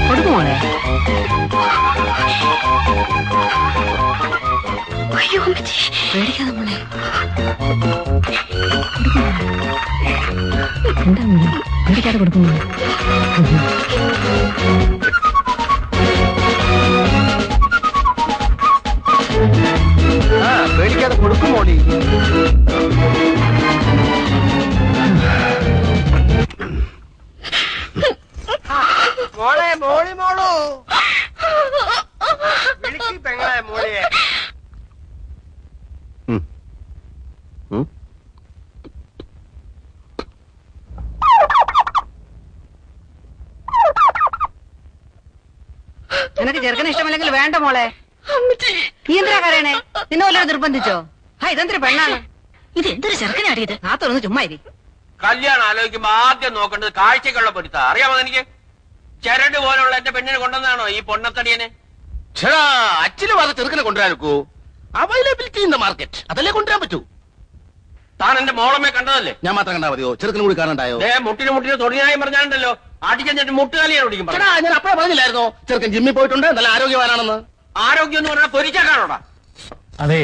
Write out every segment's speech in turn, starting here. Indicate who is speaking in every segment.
Speaker 1: കൊടുക്കുമോളെ? അയ്യോ പേടിക്കാതെ മോളെ. എന്താ പേടിക്കാതെ കൊടുക്കുമോ?
Speaker 2: പേടിക്കാതെ കൊടുക്കുമോളി. മോളെ മോളി മോളു വിളിക്ക് പെങ്ങളെ മോളിയെ.
Speaker 1: നിനക്ക് ചെറുക്കനെ ഇഷ്ടമല്ലെങ്കിൽ വേണ്ട മോളെ. നീ എന്തിനാ കരയണേ? നിന്നെ വല്ലതും നിർബന്ധിച്ചോ? ഇതെന്തൊരു പെണ്ണാണ് ഇത്? എന്തൊരു ചെറുക്കനാടിയത്? ആ തുറന്ന് ചുമ്മാ ഇരി.
Speaker 2: കല്യാണം ആലോചിക്കുമ്പോ ആദ്യം നോക്കേണ്ടത് കാഴ്ചക്കുള്ള പൊരുത്ത. അറിയാമോ എനിക്ക്? ചരട് പോലുള്ള എന്റെ പെണ്ണിനെ കൊണ്ടുവന്നാണോ ഈ പൊണ്ണത്തടിയനെ?
Speaker 3: അച്ഛന് പറഞ്ഞ ചെറുക്കനെ കൊണ്ടുവരാനൊക്കൂ. അവൈലബിലിറ്റി ഇൻ ദ മാർക്കറ്റ്, അതല്ലേ കൊണ്ടുവരാൻ പറ്റൂ.
Speaker 2: താൻ എന്റെ മോളമ്മയെ കണ്ടതല്ലേ?
Speaker 3: ഞാൻ മാത്രം കണ്ടാ മതിയോ? ചെറുക്കനും കൂടി കാണണ്ടായോ?
Speaker 2: മുട്ടിന് തൊടിയായി പറഞ്ഞാണ്ടല്ലോ അടിക്കാൻ മുട്ടുകാലിയാണ് ഓടിക്കും.
Speaker 3: ഞാൻ അപ്പഴേ പറഞ്ഞില്ലായിരുന്നോ ചെറുക്കൻ ജിമ്മിൽ പോയിട്ടുണ്ട്, നല്ല ആരോഗ്യവാനാണെന്ന്?
Speaker 2: ആരോഗ്യം എന്ന് പറഞ്ഞാൽ പൊരിച്ചാക്കാണോടാ?
Speaker 4: അതെ,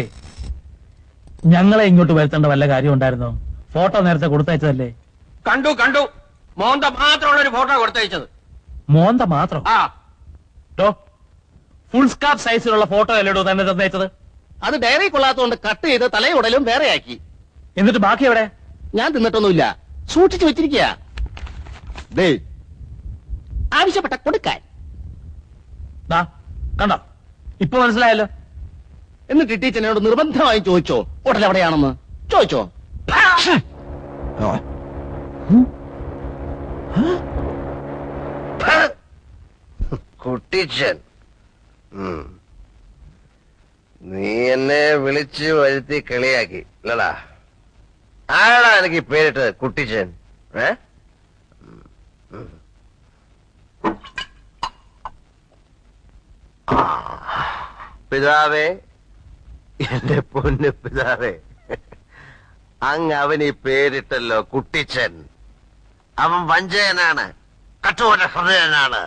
Speaker 4: ഞങ്ങളെ ഇങ്ങോട്ട് വരുത്തേണ്ട വല്ല കാര്യം ഉണ്ടായിരുന്നോ? ഫോട്ടോ നേരത്തെ കൊടുത്തയച്ചതല്ലേ?
Speaker 2: കണ്ടു മോന്ത മാത്രമുള്ള ഒരു ഫോട്ടോ കൊടുത്തയച്ചത്.
Speaker 4: മോന്ത മാത്രം?
Speaker 2: ആ
Speaker 4: ഫുൾ സ്കാർഫ് സൈസിലുള്ള ഫോട്ടോ അല്ലേടോ തന്നെ തന്നയച്ചത്?
Speaker 3: അത് ഡയറി കൊള്ളാത്തോണ്ട് കട്ട് ചെയ്ത് തലയുടലും വേറെയാക്കി.
Speaker 4: എന്നിട്ട് ബാക്കി എവിടെ?
Speaker 3: ഞാൻ തിന്നിട്ടൊന്നുമില്ല, സൂക്ഷിച്ചു വെച്ചിരിക്കുക. ആവശ്യപ്പെട്ട കൊടുക്കാൻ.
Speaker 4: കണ്ടോ, ഇപ്പൊ മനസ്സിലായല്ലോ.
Speaker 3: എന്നിട്ട് ടീച്ചറിനോട് നിർബന്ധമായും ചോദിച്ചോ ഹോട്ടൽ എവിടെയാണെന്ന്? ചോദിച്ചോ?
Speaker 5: കുട്ടിച്ചൻ, നീ എന്നെ വിളിച്ച് വരുത്തി കളിയാക്കി അല്ലടാ? ആരാടാ എനിക്ക് പേരിട്ടത് കുട്ടിച്ചൻ? പിതാവേ, എന്റെ പൊന്ന് പിതാവേ, അങ്ങ് അവന് ഈ പേരിട്ടല്ലോ കുട്ടിച്ചൻ. അവൻ വഞ്ചകനാണ്, കഠോര ഹൃദയനാണ്.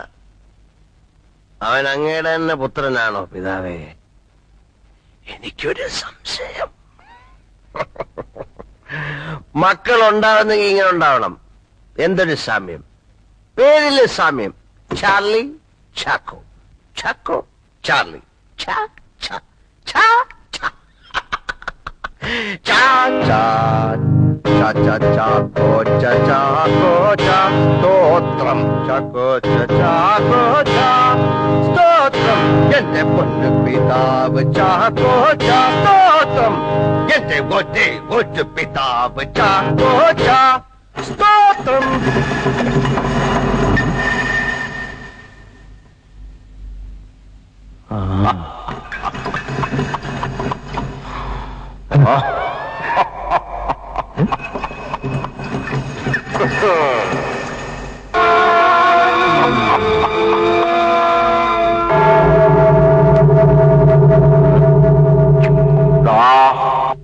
Speaker 5: അവൻ അങ്ങയുടെ തന്നെ പുത്രനാണോ പിതാവേ? എനിക്കൊരു സംശയം. മക്കളുണ്ടാവുന്നെങ്കിൽ ഇങ്ങനെ ഉണ്ടാവണം. എന്തൊരു സാമ്യം, പേരില് സാമ്യം. ചാർലി ചാക്കോ, ചാക്കോ ചാർലി, സ്തോത്രം ചാക്കോ ചാക്കോ സ്തോത്രം എന്റെ പൊന്നു പിതാവ് ചാക്കോ സ്തോത്രം എന്റെ ഒറ്റ പിതാവ് ചാക്കോ സ്തോത്രം.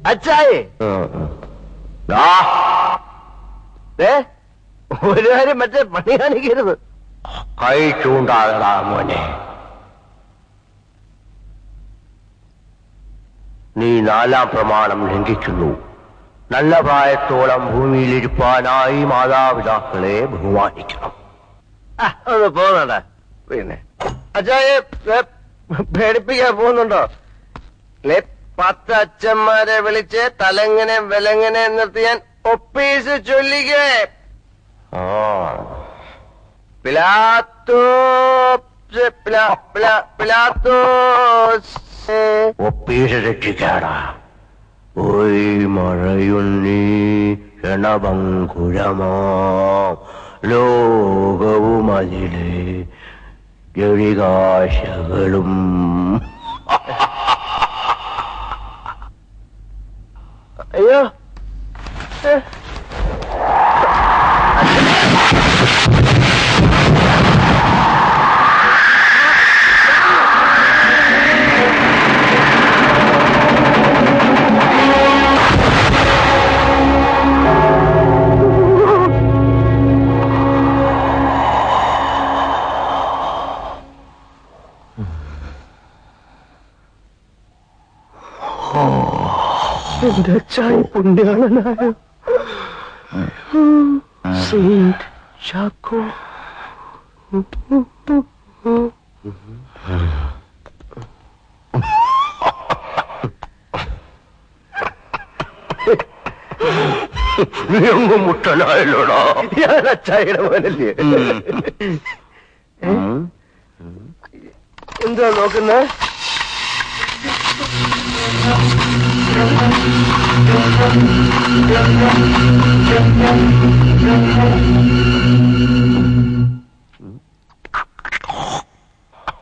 Speaker 5: അച്ചായി, ഒരു കാര്യം മറ്റേ പണി കാണിക്കരുത്. കൈ ചൂണ്ടാകടാ മോനെ. നീ 4-ാം പ്രമാണം ലംഘിക്കുന്നു. നല്ല പ്രായത്തോളം ഭൂമിയിലിരിപ്പാനായി മാതാപിതാക്കളെ ബഹുമാനിക്കണം. ഒന്ന് പോകുന്നുണ്ട. പിന്നെ അച്ചായെ പേടിപ്പിക്കാൻ പോകുന്നുണ്ടോ? 10 അച്ഛന്മാരെ വിളിച്ച് തലങ്ങനെ വിലങ്ങനെ നിർത്തി ഞാൻ ഒപ്പീസ് ചൊല്ലിക്കേ. ഒപ്പീസ് രക്ഷിക്കാടാ. ഓയ് മഴയുണ്ണി ക്ഷണഭങ്കുരമോ ലോകവും അതിലെ ജളികാശകളും. അയ്യോ, എന്റെ അച്ചായി പുണ്യാളനായ സെയിന്റ് ചാക്കോ. നീ അങ്ങ് മുട്ടനായല്ലോടാ. ഞാൻ അച്ചായിയുടെ മോനല്ലേ. എന്താ നോക്കുന്നേ?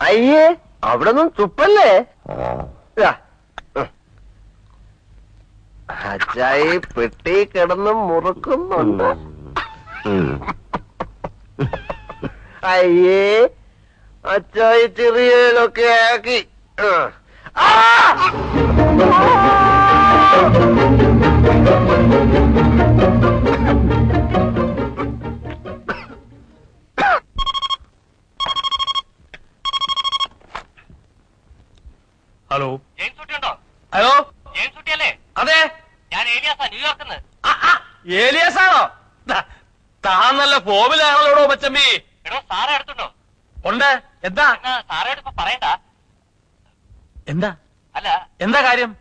Speaker 5: അയ്യേ, അവിടെ നിന്നും തുപ്പല്ലേ? അച്ചായി പെട്ടി കിടന്ന് മുറുക്കുന്നുണ്ട്. അയ്യേ, അച്ചായി ചെറിയലൊക്കെ ആക്കി.
Speaker 3: ഹലോ
Speaker 2: ജെയിംസ് കുട്ടിയുണ്ടോ?
Speaker 3: ഹലോ
Speaker 2: ജെയിംസ് കുട്ടിയല്ലേ?
Speaker 3: അതെ,
Speaker 2: ഞാൻ ഏലിയാസാ, ന്യൂയോർക്കിന്ന്.
Speaker 3: ഏലിയാസാണോ? താൻ നല്ല ഫോമിലാണല്ലോടോ മച്ചമ്പി.
Speaker 2: എടോ, സാറേ അടുത്തുണ്ടോ?
Speaker 3: ഉണ്ട്. എന്താ
Speaker 2: സാറേട് ഇപ്പൊ പറയണ്ട.
Speaker 3: എന്താ
Speaker 2: അല്ല,
Speaker 3: എന്താ കാര്യം?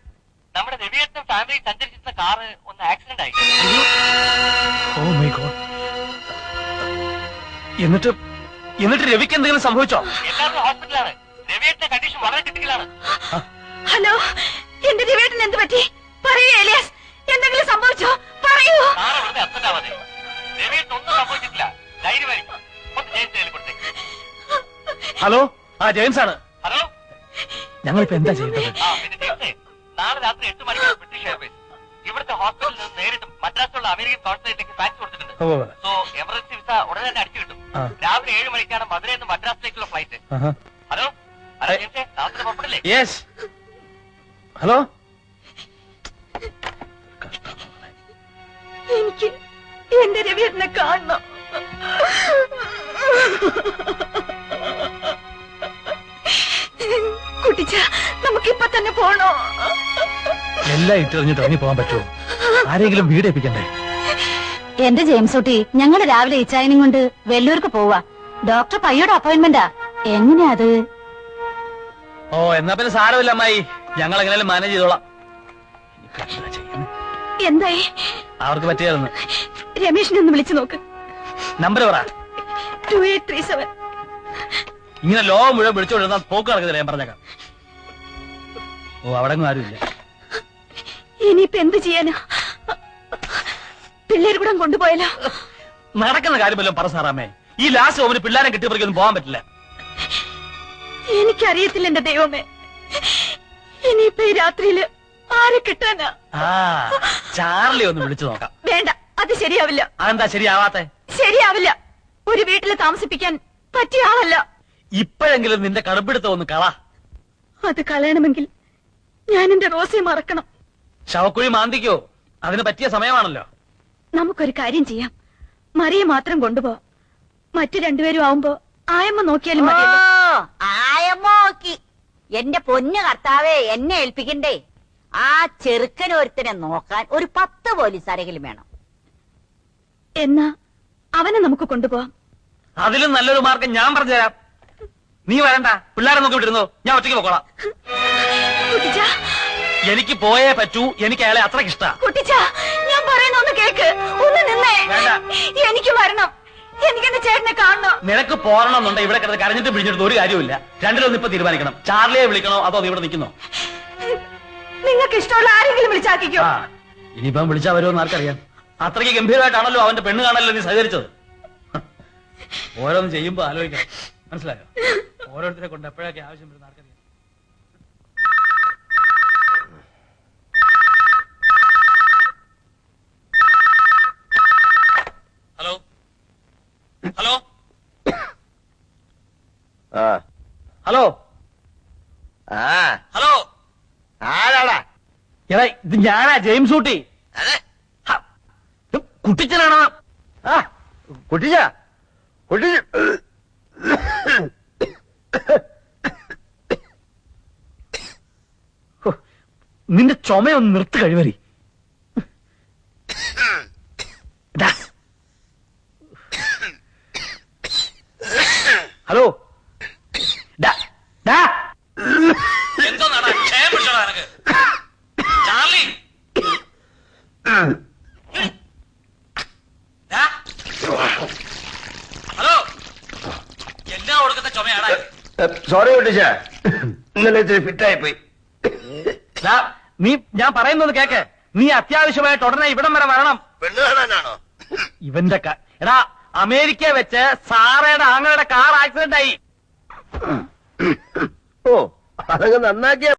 Speaker 2: നമ്മുടെ രവിയേട്ടനും ഫാമിലി സഞ്ചരിച്ചിരുന്ന കാറ് ഒന്ന് ആക്സിഡന്റ് ആയി.
Speaker 3: Oh my God. എന്നിട്ട് രവിക്ക് എന്തെങ്കിലും സംഭവിച്ചോ?
Speaker 2: എല്ലാവരും ഹോസ്പിറ്റലാണ്. രവിയേട്ടന്റെ കണ്ടീഷൻ വളരെ ക്രിട്ടിക്കലാണ്.
Speaker 1: ഹലോ, എന്റെ രവിയേട്ടൻ എന്ത് പറ്റി? പറയൂ ഏലിയാസ്, എന്തെങ്കിലും സംഭവിച്ചോ? പറയൂ.
Speaker 2: സാറ് വെറുതെ അപ്സെറ്റാവാതെ. രവിയേട്ടൻ ഒന്നും സംഭവിച്ചിട്ടില്ല, ധൈര്യമായിരിക്കും. ഒന്ന് ജെയിംസ് കയ്യിൽപ്പെടുത്തേ.
Speaker 3: ഹലോ, ആ ജെയിംസ് ആണ്.
Speaker 2: ഹലോ,
Speaker 3: ഞങ്ങളിപ്പോ എന്താ ചെയ്യേണ്ടത്?
Speaker 2: പിന്നെ ജെയിംസേ, നാളെ രാത്രി 8 മണിക്കാണ് ബ്രിട്ടീഷ് എയർവേസ് ഇവിടുത്തെ ഹോസ്പിറ്റലിൽ നിന്ന് നേരിട്ട് മദ്രാസിലുള്ള അമേരിക്കൻ കോൺസുലേറ്റിലേക്ക് ഫാക്സ് കൊടുത്തിട്ടുണ്ട്. സോ എമർജൻസി വിസ ഉടനെ തന്നെ അടിച്ചു കിട്ടും. രാവിലെ 7 മണിക്കാണ് മധുരയിൽ നിന്ന് മദ്രാസിലേക്കുള്ള ഫ്ലൈറ്റ്. ഹലോ, ഹലോ ജെയിംസേ, രാത്രി പുറപ്പെടില്ലേ?
Speaker 3: യെസ്. ഹലോ,
Speaker 1: എനിക്ക് എന്റെ രവിയേട്ടനെ കാണണം. കുട്ടിച്ച, നമുക്കിപ്പൊ തന്നെ പോണോ?
Speaker 4: എല്ലാം ഇട്ടെറിഞ്ഞിട്ട് ഇറങ്ങി പോകാൻ പറ്റുമോ? ആരെങ്കിലും വീടേപ്പിക്കണ്ടേ?
Speaker 1: എന്റെ ജെയിംസ് കുട്ടി, ഞങ്ങള് രാവിലെ ഇച്ചായനും കൊണ്ട് വെല്ലൂർക്ക് പോവാ. ഡോക്ടർ പയ്യോടെ അപ്പോയിന്റ്മെന്റാ. എങ്ങനെയാ അത്?
Speaker 4: ഓ, എന്നാ പിന്നെ സാരമില്ല അമ്മായി, ഞങ്ങൾ എങ്ങനെയാലും മാനേജ് ചെയ്തോളാം.
Speaker 1: എന്തായി?
Speaker 4: അവർക്ക് പറ്റിയായിരുന്നു.
Speaker 1: രമേഷിനെ ഒന്ന് വിളിച്ചു നോക്ക്.
Speaker 4: നമ്പർ പറ.
Speaker 1: 2837.
Speaker 4: ഇങ്ങനെ ലോകം മുഴുവൻ വിളിച്ചോണ്ടിരുന്ന പോക്ക് നടക്കുന്നില്ല, ഞാൻ പറഞ്ഞേക്കാം. ഓ, അവിടെ ആരുമില്ല.
Speaker 1: ഇനിയിപ്പൊ എന്ത് ചെയ്യാനാ? പിള്ളേർ കൂടെ കൊണ്ടുപോയാലോ?
Speaker 4: നടക്കുന്ന കാര്യം വല്ലതും പറ സാറാമേ. ഈ ലാസ്റ്റ് ഓമിന് പിള്ളേരെ കിട്ടിയപ്പോഴേക്കൊന്നും പോകാൻ പറ്റില്ല.
Speaker 1: എനിക്കറിയത്തില്ല എന്റെ ദൈവമേ. ഇനിയിപ്പൊ ഈ രാത്രിയില് ആരെ കിട്ടാനാ?
Speaker 4: ആ, ചാർലി ഒന്ന് വിളിച്ചു നോക്കാം.
Speaker 1: വേണ്ട, അത് ശരിയാവില്ല.
Speaker 4: അതെന്താ ശരിയാവാത്തെ?
Speaker 1: ശരിയാവില്ല. ഒരു വീട്ടില് താമസിപ്പിക്കാൻ പറ്റിയ ആളല്ല.
Speaker 4: ഇപ്പോഴെങ്കിലും നിന്റെ കടുപ്പിടുത്തം ഒന്ന് കള.
Speaker 1: അത് കളയണമെങ്കിൽ ഞാൻ എന്റെ റോസയെ മറക്കണം.
Speaker 4: ശവക്കുഴി മാന്തിക്കോ? അതിന് പറ്റിയ സമയമാണല്ലോ.
Speaker 1: നമുക്കൊരു കാര്യം ചെയ്യാം. മറിയെ മാത്രം കൊണ്ടുപോ. മറ്റു രണ്ടുപേരും ആവുമ്പോ ആയമ്മ നോക്കിയാലും മതിയല്ലോ.
Speaker 6: ആയമ്മ നോക്കി. എന്റെ പൊന്നു കർത്താവേ, എന്നെ ഏൽപ്പിക്കണ്ടേ? ആ ചെറുക്കനൊരുത്തനെ നോക്കാൻ ഒരു 10 പോലീസുകാരെങ്കിലും വേണം.
Speaker 1: എന്നാ അവനെ നമുക്ക് കൊണ്ടുപോവാം.
Speaker 4: അതിലും നല്ലൊരു മാർഗം ഞാൻ പറഞ്ഞുതരാം. നീ വരണ്ട, പിള്ളേരെ നോക്കി വിട്ടിരുന്നോ, ഞാൻ ഒറ്റയ്ക്ക് പോക്കോളാം.
Speaker 1: കുട്ടിച്ച,
Speaker 4: എനിക്ക് പോയേ പറ്റൂ. എനിക്ക് അയാളെ അത്രയ്ക്ക് ഇഷ്ടാ.
Speaker 1: കുട്ടിച്ച, ഞാൻ പറയുന്ന ഒന്ന് കേക്ക്. ഒന്ന് നിന്നേ.
Speaker 4: വേണ്ട.
Speaker 1: എനിക്ക് വരണം. എനിക്ക് എന്റെ ചേട്ടനെ കാണണം.
Speaker 4: നിനക്ക് പോരണമെന്നുണ്ട് ഇവിടെ കിടന്ന് കരഞ്ഞിട്ട് പിടിച്ചിട്ട് ഒരു കാര്യമില്ല. രണ്ടിലൊന്നും ഇപ്പൊ തീരുമാനിക്കണം. ചാർലിയെ വിളിക്കണോ അതോ നീ ഇവിടെ നിൽക്കുന്നോ?
Speaker 1: നിങ്ങൾക്ക് ഇഷ്ടമുള്ള ആരെങ്കിലും വിളിച്ചാക്കിക്കോ.
Speaker 4: ഇനിയിപ്പം വിളിച്ചാ വരുമെന്ന് ആർക്കറിയാം. അത്രയ്ക്ക് ഗംഭീരമായിട്ടാണല്ലോ അവന്റെ പെണ്ണ് കാണല്ലോ നീ സഹകരിച്ചത്. ഓരോന്ന് ചെയ്യുമ്പോ ആലോചിക്കണം, മനസ്സിലായോ? ഓരോരുത്തരെ കൊണ്ട് എപ്പോഴൊക്കെ ആവശ്യം വരുന്ന ആർക്കറിയാം. Hello, hello, hello, hello.
Speaker 5: ആരാടാ?
Speaker 4: എടാ, ഇത് ഞാനാ, ജെയിംസ് ഊട്ടി. കുട്ടിച്ചനാണോ?
Speaker 5: കുട്ടിച്ച, കുട്ടിച്ച.
Speaker 4: നിന്റെ ചുമയൊന്ന് നിർത്ത് കഴിവരി. ഹലോ
Speaker 7: എന്തോ ക്ഷയം പിടിച്ചോടാ നിനക്ക് ചാർലി. ഹലോ എന്നാ കൊടുക്കുന്ന ചുമയാടാ?
Speaker 5: സോറി കുട്ടിച്ച, ഇന്നലെ ഇത്തിരി ഫിറ്റായി പോയി.
Speaker 4: നീ ഞാൻ പറയുന്നത് കേക്ക്. നീ അത്യാവശ്യമായിട്ട് ഉടനെ ഇവിടം വരെ വരണം.
Speaker 5: പെണ്ണ് കാണാനാണോ?
Speaker 4: ഇവന്റെ എടാ, അമേരിക്ക വെച്ച് സാറയുടെ ആങ്ങളുടെ കാർ ആക്സിഡന്റ് ആയി.
Speaker 5: ഓ, അതങ്ങ് നന്നാക്കിയ